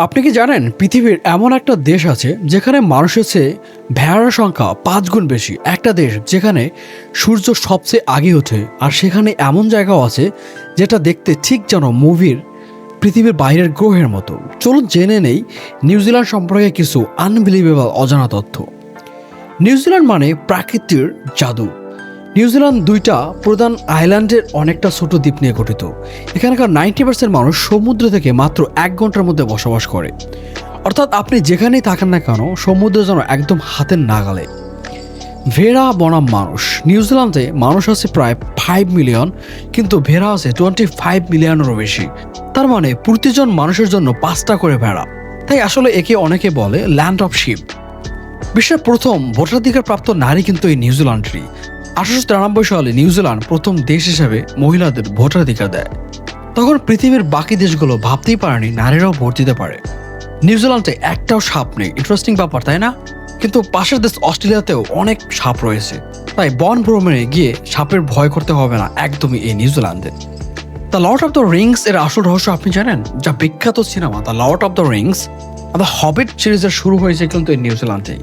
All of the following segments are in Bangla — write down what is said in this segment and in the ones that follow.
আপনি কি জানেন পৃথিবীর এমন একটা দেশ আছে যেখানে মানুষের চেয়ে ভেড়ার সংখ্যা 5 গুণ বেশি। একটা দেশ যেখানে সূর্য সবচেয়ে আগে ওঠে, আর সেখানে এমন জায়গাও আছে যেটা দেখতে ঠিক যেন মুভির পৃথিবীর বাইরের গ্রহের মতো। চলুন জেনে নেই নিউজিল্যান্ড সম্পর্কে কিছু আনবিলিভেবল অজানা তথ্য। নিউজিল্যান্ড মানে প্রাকৃতির জাদু। নিউজিল্যান্ড দুইটা প্রধান আইল্যান্ডের অনেকটা ছোট দ্বীপ নিয়ে গঠিত। এখানকার 90% মানুষ সমুদ্র থেকে মাত্র 1 ঘন্টার মধ্যে বসবাস করে। অর্থাৎ আপনি যেখানেই থাকেন না কেন, সমুদ্র যেন একদম হাতের নাগালে। ভেড়া বনাম মানুষ। নিউজিল্যান্ডে মানুষ আছে প্রায় 5 মিলিয়ন, কিন্তু ভেড়া আছে 25 মিলিয়নেরও বেশি। তার মানে প্রতিজন মানুষের জন্য 5টা করে ভেড়া। তাই আসলে একে অনেকে বলে ল্যান্ড অফ শিপ। বিশ্বের প্রথম ভোটাধিকার প্রাপ্ত নারী কিন্তু এই নিউজিল্যান্ডেরই। 1893 সালে নিউজিল্যান্ড প্রথম দেশ হিসেবে মহিলাদের ভোটাধিকার দেয়। তখন পৃথিবীর বাকি দেশগুলো ভাবতেই পারেনি নারীরাও ভোট দিতে পারে। নিউজিল্যান্ডে একটাও সাপ নেই। ইন্টারেস্টিং ব্যাপার, তাই না? কিন্তু পাশের দেশ অস্ট্রেলিয়াতেও অনেক সাপ রয়েছে। তাই বন ভ্রমণে গিয়ে সাপের ভয় করতে হবে না একদমই এই নিউজিল্যান্ডে। The Lord of the Rings এর আসল রহস্য আপনি জানেন? যা বিখ্যাত সিনেমা the Lord of the Rings, the Hobbit সিরিজের শুরু হয়েছে কিন্তু এই নিউজিল্যান্ডেই।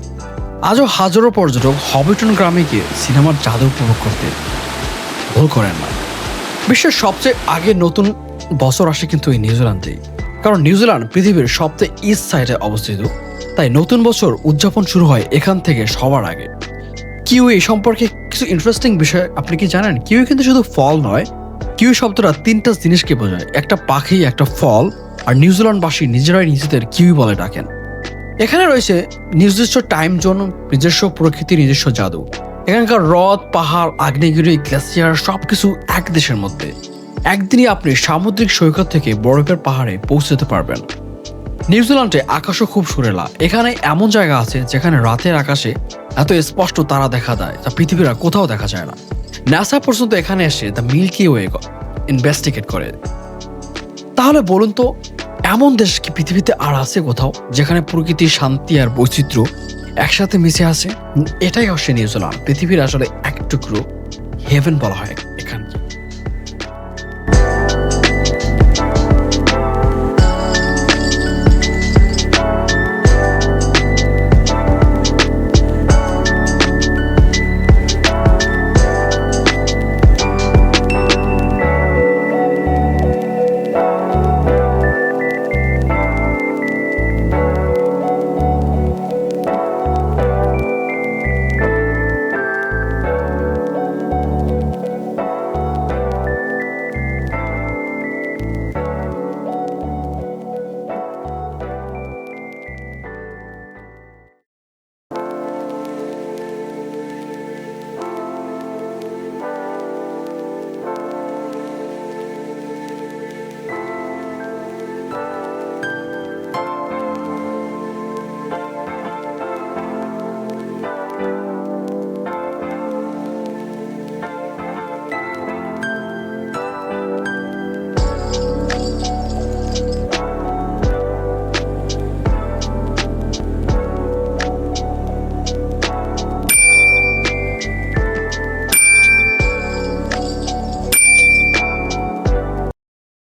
আজও হাজারো পর্যটক হবিটন গ্রামে গিয়ে সিনেমার জাদু উপভোগ করতে ভুল করেন না। বিশ্বের সবচেয়ে আগে নতুন বছর আসে কিন্তু এই নিউজিল্যান্ডেই, কারণ নিউজিল্যান্ড পৃথিবীর সবচেয়ে ইস্ট সাইডে অবস্থিত। তাই নতুন বছর উদযাপন শুরু হয় এখান থেকে সবার আগে। কিউই সম্পর্কে কিছু ইন্টারেস্টিং বিষয় আপনি কি জানেন? কিউই কিন্তু শুধু ফল নয়, কিউই শব্দটা 3টা জিনিসকে বোঝায়: একটা পাখি, একটা ফল, আর নিউজিল্যান্ডবাসী নিজেরাই নিজেদের কিউই বলে ডাকেন। এখানে রয়েছে নিজস্ব টাইম জোন, নিজস্ব প্রকৃতি, নিজস্ব জাদু। এখানকার হ্রদ, পাহাড়, আগ্নেয়গিরি, গ্লেসিয়ার সবকিছু এক দেশের মধ্যে। একদিনই আপনি সামুদ্রিক সৈকত থেকে বরফের পাহাড়ে পৌঁছতে পারবেন। নিউজিল্যান্ডে আকাশও খুব সুরেলা। এখানে এমন জায়গা আছে যেখানে রাতের আকাশে এত স্পষ্ট তারা দেখা যায় যা পৃথিবীর আর কোথাও দেখা যায় না। নাসা পর্যন্ত এখানে এসে দ্য মিল্কি ওয়ে ইনভেস্টিগেট করে। তাহলে বলুন তো, এমন দেশ কি পৃথিবীতে আর আছে কোথাও যেখানে প্রকৃতি, শান্তি আর বৈচিত্র্য একসাথে মিশে আছে? এটাই হচ্ছে নিউজিল্যান্ড। পৃথিবীর আসলে এক টুকরো হেভেন বলা হয়।